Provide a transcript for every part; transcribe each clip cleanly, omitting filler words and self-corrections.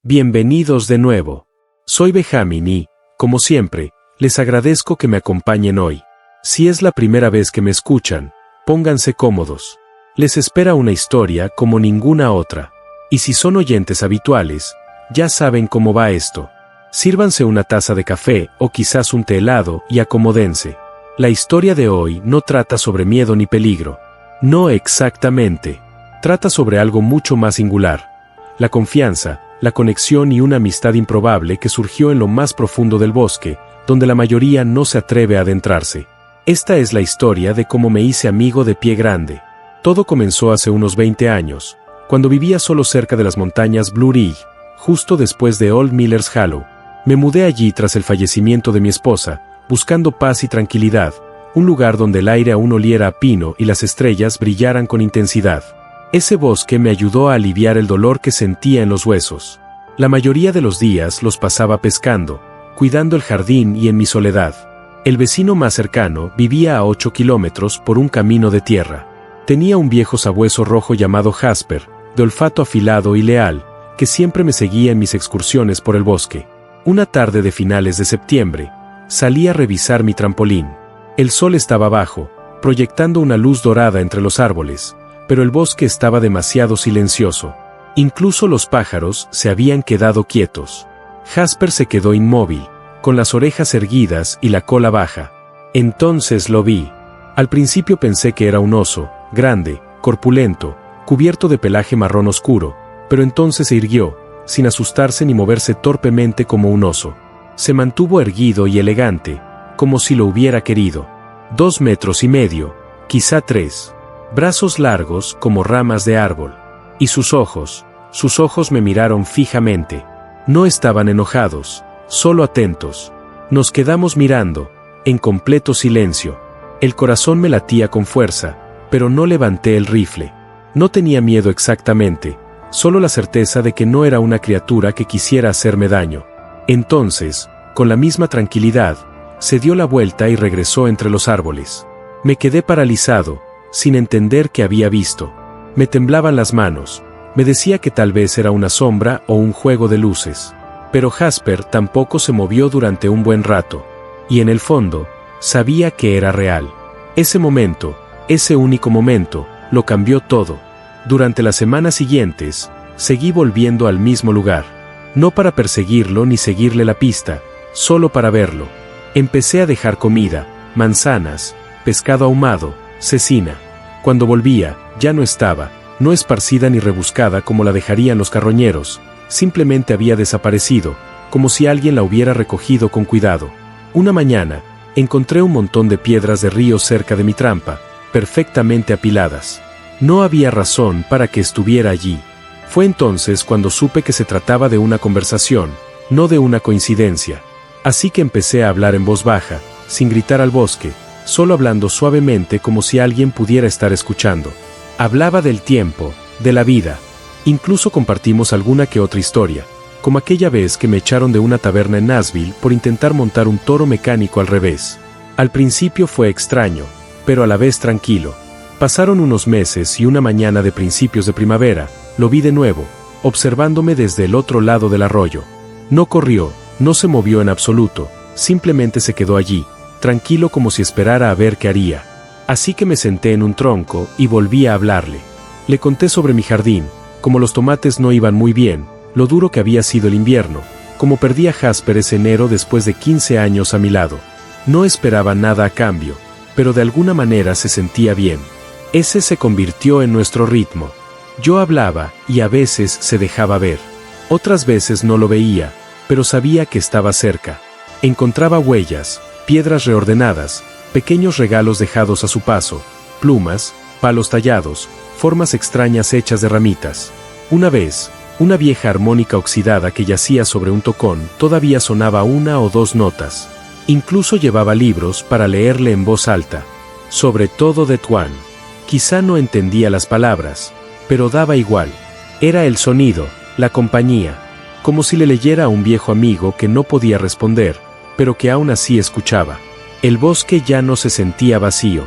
Bienvenidos de nuevo. Soy Benjamín y, como siempre, les agradezco que me acompañen hoy. Si es la primera vez que me escuchan, pónganse cómodos. Les espera una historia como ninguna otra. Y si son oyentes habituales, ya saben cómo va esto. Sírvanse una taza de café o quizás un té helado y acomódense. La historia de hoy no trata sobre miedo ni peligro. No exactamente. Trata sobre algo mucho más singular. La confianza, la conexión y una amistad improbable que surgió en lo más profundo del bosque, donde la mayoría no se atreve a adentrarse. Esta es la historia de cómo me hice amigo de Pie Grande. Todo comenzó hace unos 20 años, cuando vivía solo cerca de las montañas Blue Ridge, justo después de Old Miller's Hollow. Me mudé allí tras el fallecimiento de mi esposa, buscando paz y tranquilidad, un lugar donde el aire aún oliera a pino y las estrellas brillaran con intensidad. Ese bosque me ayudó a aliviar el dolor que sentía en los huesos. La mayoría de los días los pasaba pescando, cuidando el jardín y en mi soledad. El vecino más cercano vivía a 8 kilómetros por un camino de tierra. Tenía un viejo sabueso rojo llamado Jasper, de olfato afilado y leal, que siempre me seguía en mis excursiones por el bosque. Una tarde de finales de septiembre, salí a revisar mi trampolín. El sol estaba bajo, proyectando una luz dorada entre los árboles, pero el bosque estaba demasiado silencioso. Incluso los pájaros se habían quedado quietos. Jasper se quedó inmóvil, con las orejas erguidas y la cola baja. Entonces lo vi. Al principio pensé que era un oso, grande, corpulento, cubierto de pelaje marrón oscuro, pero entonces se irguió, sin asustarse ni moverse torpemente como un oso. Se mantuvo erguido y elegante, como si lo hubiera querido. 2 metros y medio, quizá 3. Brazos largos como ramas de árbol. Y sus ojos me miraron fijamente. No estaban enojados, solo atentos. Nos quedamos mirando, en completo silencio. El corazón me latía con fuerza, pero no levanté el rifle. No tenía miedo exactamente, solo la certeza de que no era una criatura que quisiera hacerme daño. Entonces, con la misma tranquilidad, se dio la vuelta y regresó entre los árboles. Me quedé paralizado, sin entender qué había visto. Me temblaban las manos, me decía que tal vez era una sombra o un juego de luces. Pero Jasper tampoco se movió durante un buen rato, y en el fondo, sabía que era real. Ese momento, ese único momento, lo cambió todo. Durante las semanas siguientes, seguí volviendo al mismo lugar. No para perseguirlo ni seguirle la pista, solo para verlo. Empecé a dejar comida, manzanas, pescado ahumado, cecina. Cuando volvía, ya no estaba, no esparcida ni rebuscada como la dejarían los carroñeros, simplemente había desaparecido, como si alguien la hubiera recogido con cuidado. Una mañana, encontré un montón de piedras de río cerca de mi trampa, perfectamente apiladas. No había razón para que estuviera allí. Fue entonces cuando supe que se trataba de una conversación, no de una coincidencia. Así que empecé a hablar en voz baja, sin gritar al bosque, solo hablando suavemente como si alguien pudiera estar escuchando. Hablaba del tiempo, de la vida. Incluso compartimos alguna que otra historia, como aquella vez que me echaron de una taberna en Nashville por intentar montar un toro mecánico al revés. Al principio fue extraño, pero a la vez tranquilo. Pasaron unos meses y una mañana de principios de primavera, lo vi de nuevo, observándome desde el otro lado del arroyo. No corrió, no se movió en absoluto, simplemente se quedó allí, tranquilo como si esperara a ver qué haría. Así que me senté en un tronco y volví a hablarle. Le conté sobre mi jardín, como los tomates no iban muy bien, lo duro que había sido el invierno, como perdí a Jasper ese enero después de 15 años a mi lado. No esperaba nada a cambio, pero de alguna manera se sentía bien. Ese se convirtió en nuestro ritmo. Yo hablaba y a veces se dejaba ver. Otras veces no lo veía, pero sabía que estaba cerca. Encontraba huellas, piedras reordenadas, pequeños regalos dejados a su paso, plumas, palos tallados, formas extrañas hechas de ramitas. Una vez, una vieja armónica oxidada que yacía sobre un tocón todavía sonaba 1 o 2 notas. Incluso llevaba libros para leerle en voz alta. Sobre todo de Tuan. Quizá no entendía las palabras, pero daba igual. Era el sonido, la compañía, como si le leyera a un viejo amigo que no podía responder, pero que aún así escuchaba. El bosque ya no se sentía vacío.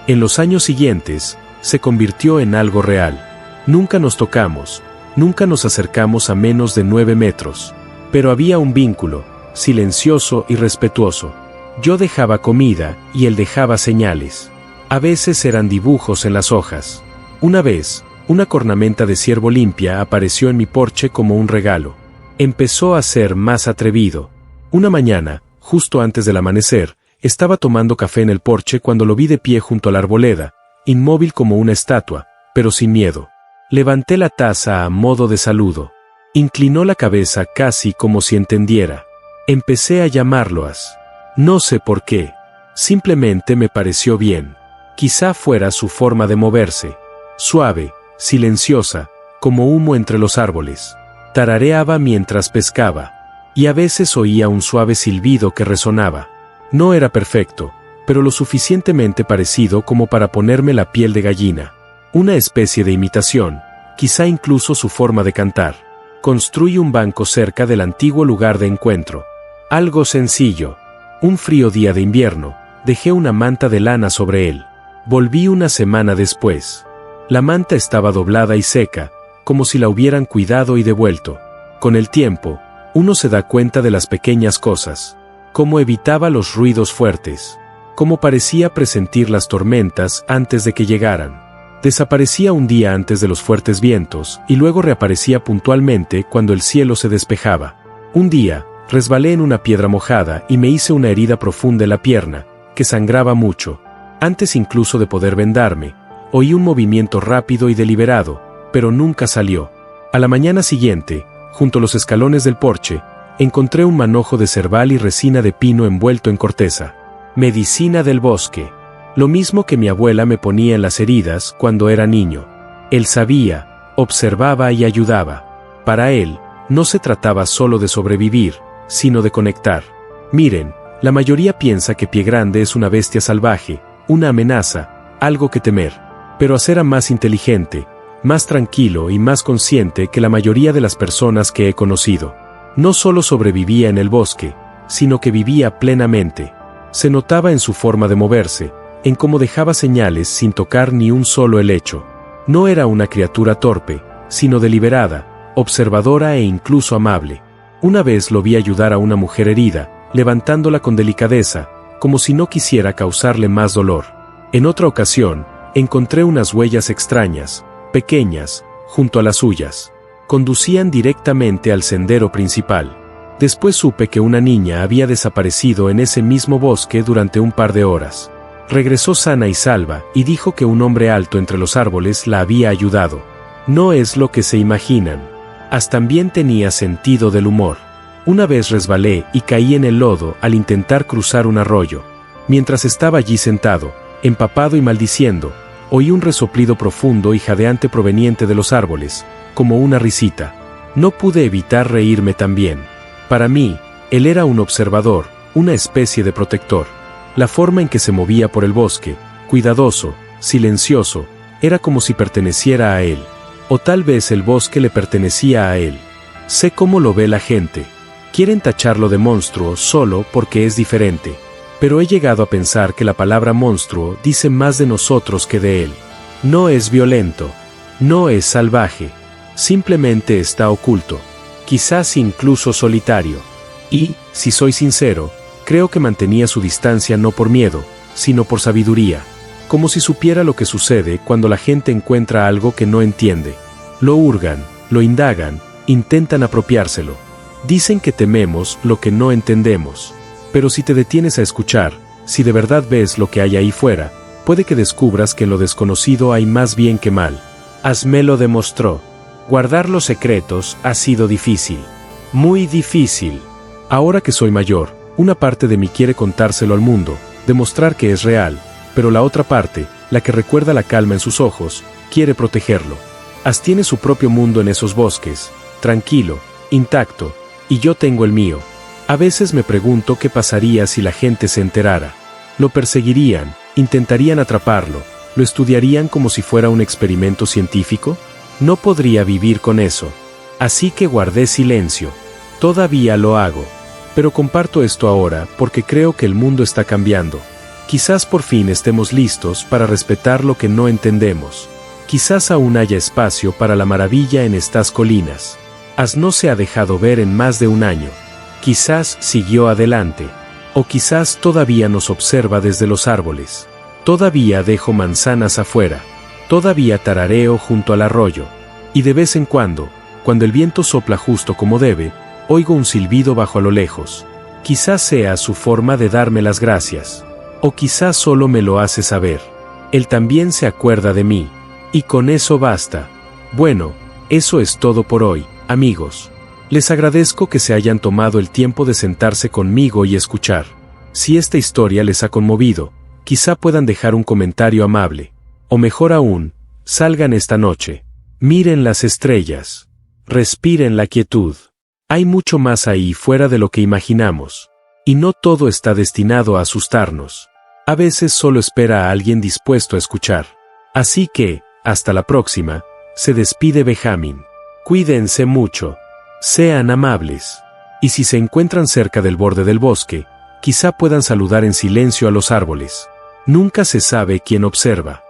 En los años siguientes, se convirtió en algo real. Nunca nos tocamos, Nunca nos acercamos a menos de 9 metros. Pero había un vínculo, silencioso y respetuoso. Yo dejaba comida y él dejaba señales. A veces eran dibujos en las hojas. Una vez, una cornamenta de ciervo limpia apareció en mi porche como un regalo. Empezó a ser más atrevido. Una mañana, justo antes del amanecer, estaba tomando café en el porche cuando lo vi de pie junto a la arboleda, inmóvil como una estatua, pero sin miedo. Levanté la taza a modo de saludo. Inclinó la cabeza casi como si entendiera. Empecé a llamarlo As. No sé por qué. Simplemente me pareció bien. Quizá fuera su forma de moverse. Suave, silenciosa, como humo entre los árboles. Tarareaba mientras pescaba. Y a veces oía un suave silbido que resonaba. No era perfecto, pero lo suficientemente parecido como para ponerme la piel de gallina. Una especie de imitación, quizá incluso su forma de cantar. Construí un banco cerca del antiguo lugar de encuentro. Algo sencillo. Un frío día de invierno, dejé una manta de lana sobre él. Volví una semana después. La manta estaba doblada y seca, como si la hubieran cuidado y devuelto. Con el tiempo, uno se da cuenta de las pequeñas cosas. Cómo evitaba los ruidos fuertes. Cómo parecía presentir las tormentas antes de que llegaran. Desaparecía un día antes de los fuertes vientos y luego reaparecía puntualmente cuando el cielo se despejaba. Un día, resbalé en una piedra mojada y me hice una herida profunda en la pierna, que sangraba mucho. Antes incluso de poder vendarme, oí un movimiento rápido y deliberado, pero nunca salió. A la mañana siguiente, junto a los escalones del porche, encontré un manojo de cerval y resina de pino envuelto en corteza. Medicina del bosque. Lo mismo que mi abuela me ponía en las heridas cuando era niño. Él sabía, observaba y ayudaba. Para él, no se trataba solo de sobrevivir, sino de conectar. Miren, la mayoría piensa que Pie Grande es una bestia salvaje, una amenaza, algo que temer. Pero As era más inteligente, más tranquilo y más consciente que la mayoría de las personas que he conocido. No solo sobrevivía en el bosque, sino que vivía plenamente. Se notaba en su forma de moverse, en cómo dejaba señales sin tocar ni un solo helecho. No era una criatura torpe, sino deliberada, observadora e incluso amable. Una vez lo vi ayudar a una mujer herida, levantándola con delicadeza, como si no quisiera causarle más dolor. En otra ocasión, encontré unas huellas extrañas, pequeñas, junto a las suyas. Conducían directamente al sendero principal. Después supe que una niña había desaparecido en ese mismo bosque durante un par de horas. Regresó sana y salva y dijo que un hombre alto entre los árboles la había ayudado. No es lo que se imaginan. As también tenía sentido del humor. Una vez resbalé y caí en el lodo al intentar cruzar un arroyo. Mientras estaba allí sentado, empapado y maldiciendo, oí un resoplido profundo y jadeante proveniente de los árboles, como una risita. No pude evitar reírme también. Para mí, él era un observador, una especie de protector. La forma en que se movía por el bosque, cuidadoso, silencioso, era como si perteneciera a él. O tal vez el bosque le pertenecía a él. Sé cómo lo ve la gente. Quieren tacharlo de monstruo solo porque es diferente. Pero he llegado a pensar que la palabra monstruo dice más de nosotros que de él. No es violento. No es salvaje. Simplemente está oculto. Quizás incluso solitario. Y, si soy sincero, creo que mantenía su distancia no por miedo, sino por sabiduría. Como si supiera lo que sucede cuando la gente encuentra algo que no entiende. Lo hurgan, lo indagan, intentan apropiárselo. Dicen que tememos lo que no entendemos. Pero si te detienes a escuchar, si de verdad ves lo que hay ahí fuera, puede que descubras que en lo desconocido hay más bien que mal. As me lo demostró. Guardar los secretos ha sido difícil. Muy difícil. Ahora que soy mayor, una parte de mí quiere contárselo al mundo, demostrar que es real, pero la otra parte, la que recuerda la calma en sus ojos, quiere protegerlo. As tiene su propio mundo en esos bosques, tranquilo, intacto, y yo tengo el mío. A veces me pregunto qué pasaría si la gente se enterara. Lo perseguirían, intentarían atraparlo, lo estudiarían como si fuera un experimento científico. No podría vivir con eso. Así que guardé silencio. Todavía lo hago. Pero comparto esto ahora porque creo que el mundo está cambiando. Quizás por fin estemos listos para respetar lo que no entendemos. Quizás aún haya espacio para la maravilla en estas colinas. Az no se ha dejado ver en más de un año. Quizás siguió adelante. O quizás todavía nos observa desde los árboles. Todavía dejo manzanas afuera. Todavía tarareo junto al arroyo. Y de vez en cuando el viento sopla justo como debe, oigo un silbido bajo a lo lejos. Quizás sea su forma de darme las gracias. O quizás solo me lo hace saber. Él también se acuerda de mí. Y con eso basta. Bueno, eso es todo por hoy, amigos. Les agradezco que se hayan tomado el tiempo de sentarse conmigo y escuchar. Si esta historia les ha conmovido, quizá puedan dejar un comentario amable. O mejor aún, salgan esta noche. Miren las estrellas. Respiren la quietud. Hay mucho más ahí fuera de lo que imaginamos. Y no todo está destinado a asustarnos. A veces solo espera a alguien dispuesto a escuchar. Así que, hasta la próxima, se despide Benjamín. Cuídense mucho. Sean amables. Y si se encuentran cerca del borde del bosque, quizá puedan saludar en silencio a los árboles. Nunca se sabe quién observa.